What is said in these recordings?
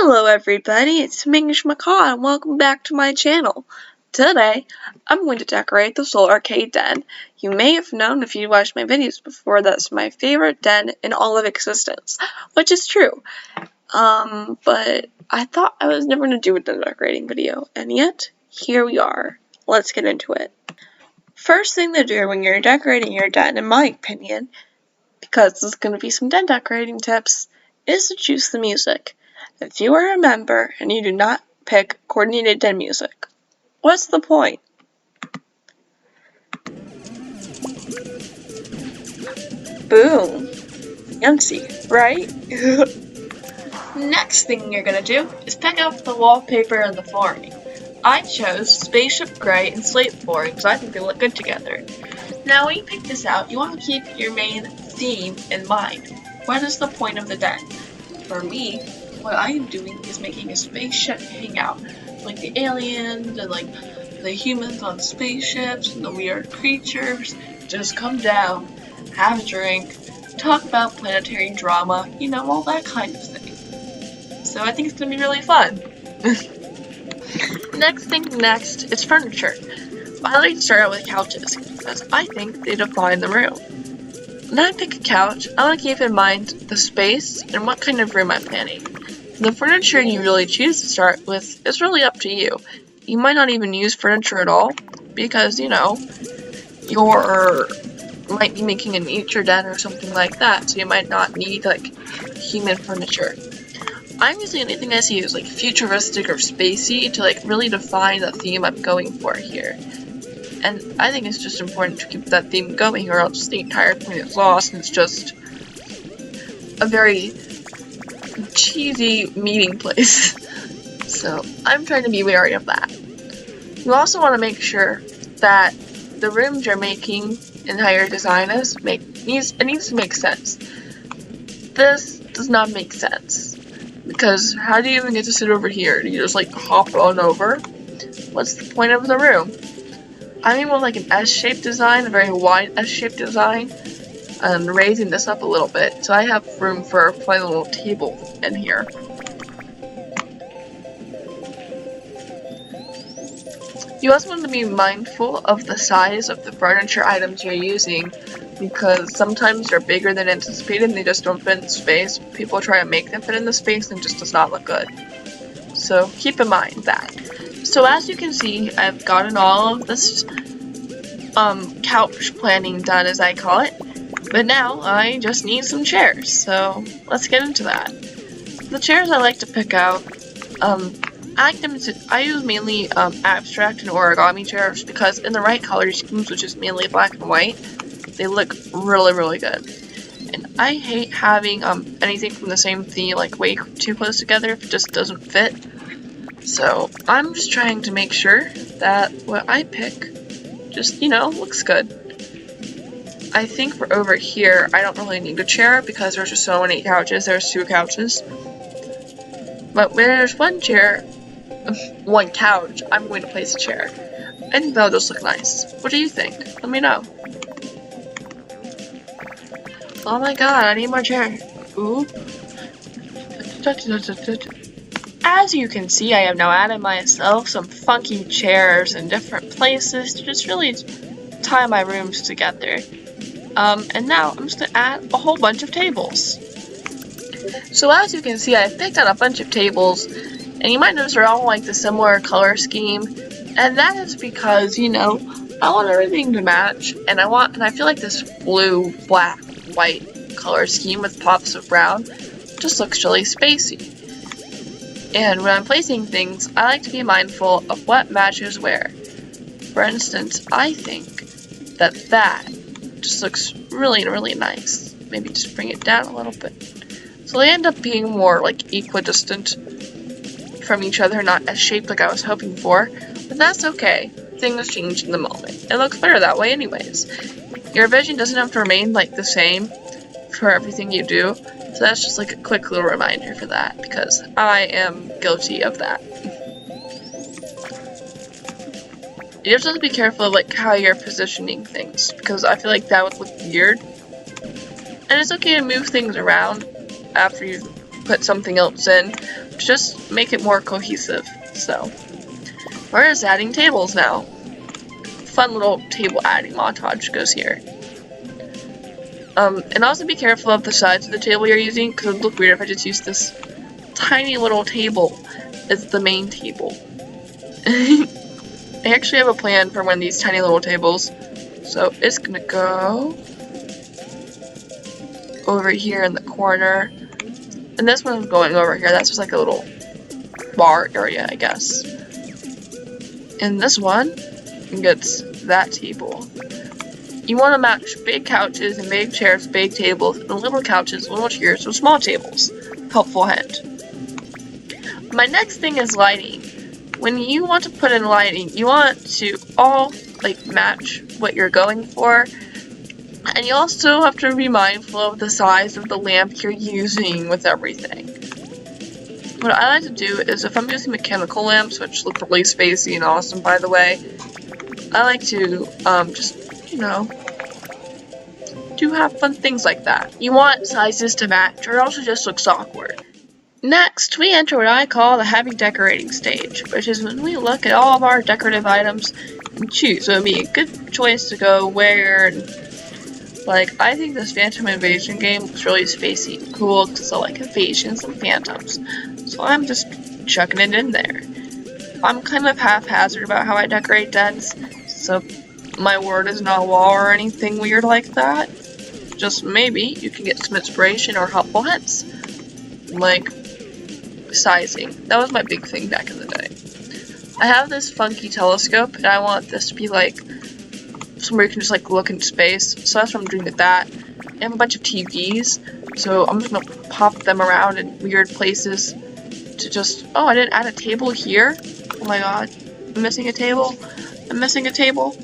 Hello everybody, it's Mingish Macaw and welcome back to my channel. Today, I'm going to decorate the Soul Arcade Den. You may have known if you watched my videos before that's my favorite den in all of existence, which is true. But I thought I was never going to do a den decorating video, and yet, here we are. Let's get into it. First thing to do when you're decorating your den, in my opinion, because there's going to be some den decorating tips, is to choose the music. If you are a member and you do not pick coordinated den music, what's the point? Boom. Fancy, right? Next thing you're gonna do is pick out the wallpaper and the flooring. I chose Spaceship Gray and Slate flooring because I think they look good together. Now when you pick this out, you want to keep your main theme in mind. What is the point of the den? For me, what I am doing is making a spaceship hangout. Like the aliens and like the humans on spaceships and the weird creatures just come down, have a drink, talk about planetary drama, you know, all that kind of thing. So I think it's gonna be really fun. Next is furniture. I like to start out with couches because I think they define the room. When I pick a couch, I want to keep in mind the space and what kind of room I'm planning. The furniture you really choose to start with is really up to you. You might not even use furniture at all because, you know, you might be making a nature den or something like that, so you might not need like human furniture. I'm using anything I see as like futuristic or spacey to like really define the theme I'm going for here. And I think it's just important to keep that theme going or else the entire point is lost and it's just a very cheesy meeting place. So I'm trying to be wary of that. You also want to make sure that the rooms you're making and how your design is needs to make sense. This does not make sense. Because how do you even get to sit over here? Do you just like hop on over? What's the point of the room? I mean with like an S-shaped design, a very wide S-shaped design, and raising this up a little bit, so I have room for a plain little table in here. You also want to be mindful of the size of the furniture items you're using, because sometimes they're bigger than anticipated and they just don't fit in the space. People try to make them fit in the space and it just does not look good. So keep in mind that. So as you can see, I've gotten all of this couch planning done, as I call it. But now I just need some chairs, so let's get into that. The chairs I like to pick out, I use mainly abstract and origami chairs because in the right color schemes, which is mainly black and white, they look really, really good. And I hate having anything from the same theme like way too close together if it just doesn't fit. So I'm just trying to make sure that what I pick just, you know, looks good. I think for over here, I don't really need a chair because there's just so many couches. There's 2 couches. But when there's one couch, I'm going to place a chair. I think that'll just look nice. What do you think? Let me know. Oh my god, I need more chair. Ooh. As you can see, I have now added myself some funky chairs in different places to just really tie my rooms together. And now I'm just gonna add a whole bunch of tables. So as you can see, I picked out a bunch of tables, and you might notice they're all like the similar color scheme, and that is because, you know, I want everything to match, and I feel like this blue, black, white color scheme with pops of brown just looks really spacey. And when I'm placing things, I like to be mindful of what matches where. For instance, I think that just looks really, really nice. Maybe just bring it down a little bit. So they end up being more like equidistant from each other, not as shaped like I was hoping for, but that's okay. Things change in the moment. It looks better that way anyways. Your vision doesn't have to remain like the same for everything you do, so that's just like a quick little reminder for that, because I am guilty of that. You just have to be careful of like how you're positioning things, because I feel like that would look weird. And it's okay to move things around after you've put something else in, to just make it more cohesive. So we're just adding tables now. Fun little table adding montage goes here. And also be careful of the size of the table you're using, because it would look weird if I just used this tiny little table as the main table. I actually have a plan for one of these tiny little tables. So it's gonna go over here in the corner. And this one's going over here. That's just like a little bar area, I guess. And this one gets that table. You want to match big couches and big chairs, big tables, and little couches, little chairs with small tables. Helpful hint. My next thing is lighting. When you want to put in lighting, you want to all match what you're going for. And you also have to be mindful of the size of the lamp you're using with everything. What I like to do is, if I'm using mechanical lamps, which look really spacey and awesome by the way, I like to just, do have fun things like that. You want sizes to match, or else it just looks awkward. Next, we enter what I call the heavy decorating stage, which is when we look at all of our decorative items and choose what would be a good choice to go where. I think this Phantom Invasion game looks really spacey and cool because I like invasions and phantoms. So I'm just chucking it in there. I'm kind of haphazard about how I decorate dens, so my word is not law or anything weird like that. Just maybe you can get some inspiration or helpful hints. Like sizing. That was my big thing back in the day. I have this funky telescope and I want this to be somewhere you can just look into space. So that's what I'm doing with that. I have a bunch of TVs, so I'm just gonna pop them around in weird places to just, oh, I didn't add a table here? Oh my god, I'm missing a table. I'm missing a table.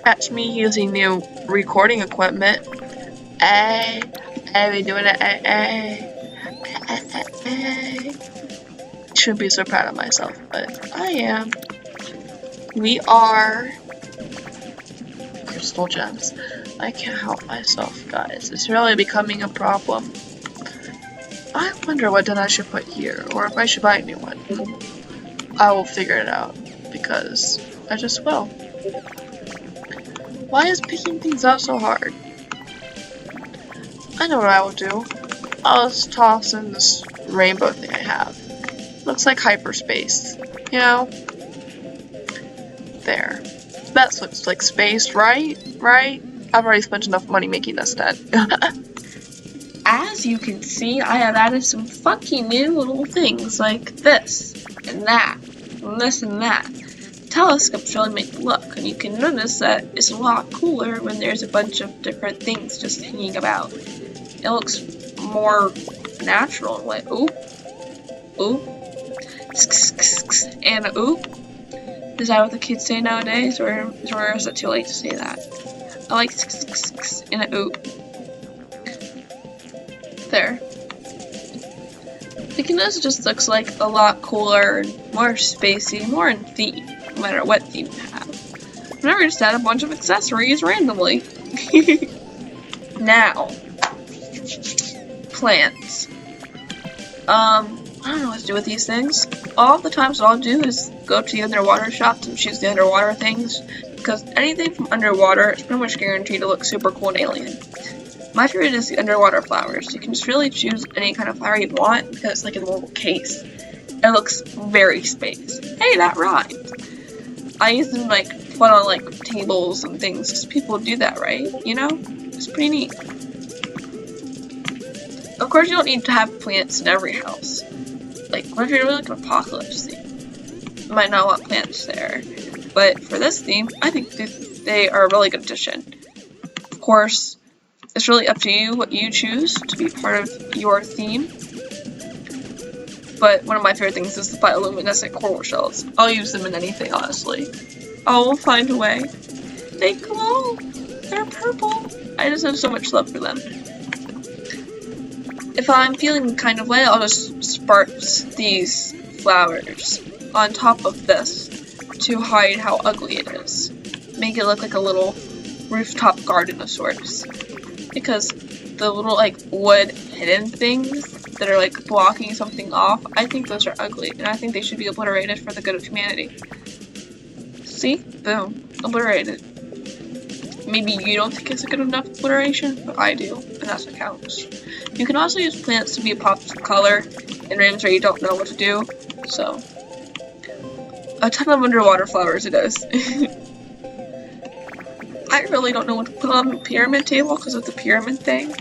Catch me using new recording equipment. Hey, we doing it, hey. Shouldn't be so proud of myself, but I am. We are crystal gems. I can't help myself, guys. It's really becoming a problem. I wonder what den I should put here, or if I should buy a new one. I will figure it out, because I just will. Why is picking things out so hard? I know what I will do. I'll just toss in this rainbow thing I have. Looks like hyperspace, you know? There. That looks like space, right? Right? I've already spent enough money making this den. As you can see, I have added some funky new little things like this, and that, and this and that. Telescopes really make it look, and you can notice that it's a lot cooler when there's a bunch of different things just hanging about. It looks more natural in a way. Oop. Oop. And oop. Is that what the kids say nowadays, or is it too late to say that? I like and an oop. There. You can notice it just looks like a lot cooler, and more spacey, more in theme, no matter what theme you have. I've never just add a bunch of accessories randomly. Now. Plants. I don't know what to do with these things. All the times what I'll do is go to the underwater shops and choose the underwater things, because anything from underwater is pretty much guaranteed to look super cool and alien. My favorite is the underwater flowers. You can just really choose any kind of flower you want because it's like in a little case. It looks very space. Hey, that rhymed. I use them put on tables and things because people do that, right? You know? It's pretty neat. Of course, you don't need to have plants in every house. What if you're doing an apocalypse theme? You might not want plants there. But for this theme, I think they are a really good addition. Of course, it's really up to you what you choose to be part of your theme. But one of my favorite things is the bioluminescent coral shells. I'll use them in anything, honestly. I will find a way. They glow! They're purple! I just have so much love for them. If I'm feeling kind of way, I'll just sparse these flowers on top of this to hide how ugly it is. Make it look like a little rooftop garden of sorts. Because the little wood hidden things that are like blocking something off, I think those are ugly, and I think they should be obliterated for the good of humanity. See? Boom. Obliterated. Maybe you don't think it's a good enough obliteration, but I do, and that's what counts. You can also use plants to be a pop of color in rooms where you don't know what to do, so. A ton of underwater flowers it is. I really don't know what to put on the pyramid table because of the pyramid thing.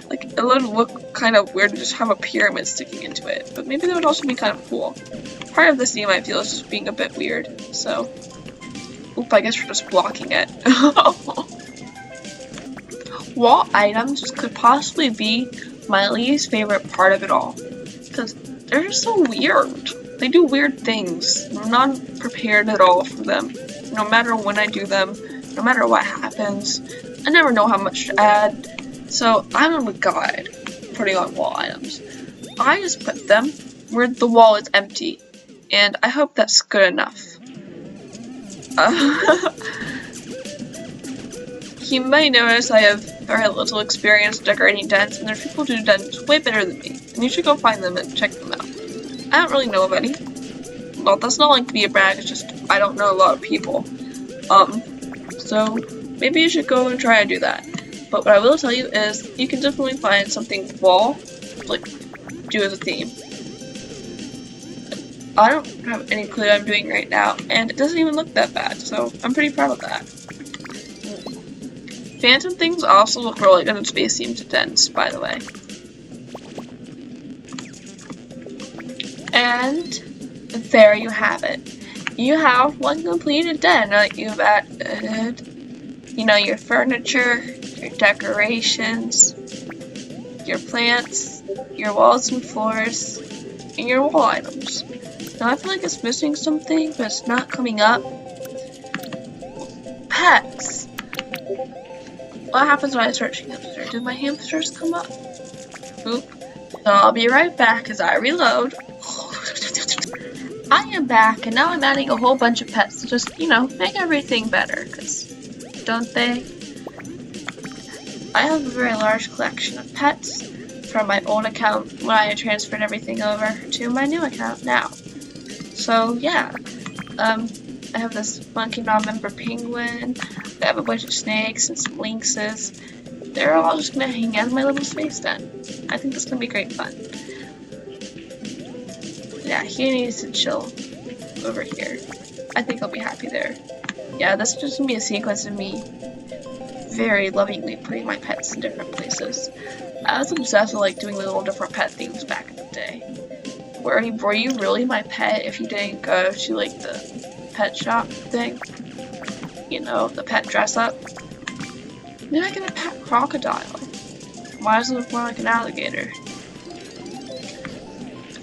Like, it would look kind of weird to just have a pyramid sticking into it, but maybe that would also be kind of cool. Part of this theme I feel is just being a bit weird, so. Oop, I guess we're just blocking it. Wall items could possibly be my least favorite part of it all, because they're just so weird. They do weird things. I'm not prepared at all for them. No matter when I do them, no matter what happens, I never know how much to add. So I'm a guide putting on wall items. I just put them where the wall is empty, and I hope that's good enough. You may notice I have very little experience decorating dens, and there are people who do dens way better than me, and you should go find them and check them out. I don't really know of any. Well, that's not like to be a brag, it's just I don't know a lot of people. So maybe you should go and try and do that. But what I will tell you is you can definitely find something wall, like, do as a theme. I don't have any clue what I'm doing right now, and it doesn't even look that bad, so I'm pretty proud of that. Phantom things also look really good in space themed dens, by the way. And there you have it. You have one completed den. You've added, you know, your furniture, your decorations, your plants, your walls and floors, and your wall items. Now I feel like it's missing something, but it's not coming up. Pets. What happens when I search hamster? Did my hamsters come up? Oop. So I'll be right back as I reload. I am back, and now I'm adding a whole bunch of pets to just, you know, make everything better, because don't they? I have a very large collection of pets from my old account when I transferred everything over to my new account now. So yeah, I have this monkey non-member penguin, I have a bunch of snakes and some lynxes. They're all just gonna hang out in my little space den. I think that's gonna be great fun. Yeah, he needs to chill over here. I think I'll be happy there. Yeah, this is just gonna be a sequence of me very lovingly putting my pets in different places. I was obsessed with like doing little different pet themes back in the day. Were you really my pet if you didn't go to like the pet shop thing? You know, the pet dress up? Then I get a pet crocodile. Why does it look more like an alligator?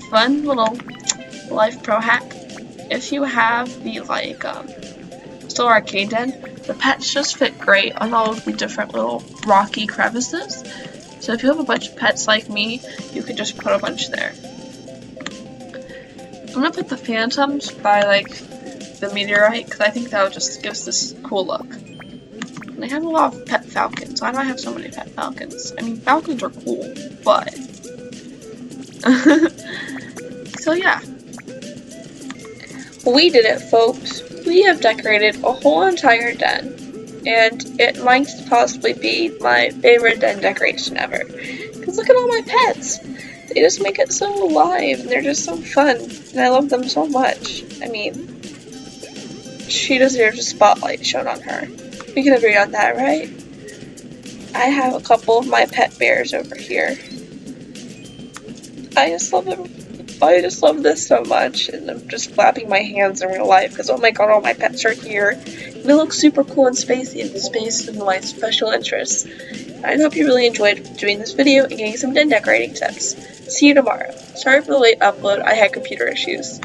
Fun little life pro hack. If you have the like Solar Arcade Den, the pets just fit great on all of the different little rocky crevices. So if you have a bunch of pets like me, you could just put a bunch there. I'm gonna put the phantoms by like the meteorite because I think that would just give us this cool look. And I have a lot of pet falcons. Why do I have so many pet falcons? I mean, falcons are cool, but so yeah, we did it, folks. We have decorated a whole entire den, and it might possibly be my favorite den decoration ever. Because look at all my pets! They just make it so alive, and they're just so fun, and I love them so much. I mean, she deserves a spotlight shown on her. We can agree on that, right? I have a couple of my pet bears over here. I just love them. I just love this so much, and I'm just flapping my hands in real life because oh my god, all my pets are here. And they look super cool and spacey, and the space is my special interest. I hope you really enjoyed doing this video and getting some den decorating tips. See you tomorrow. Sorry for the late upload, I had computer issues.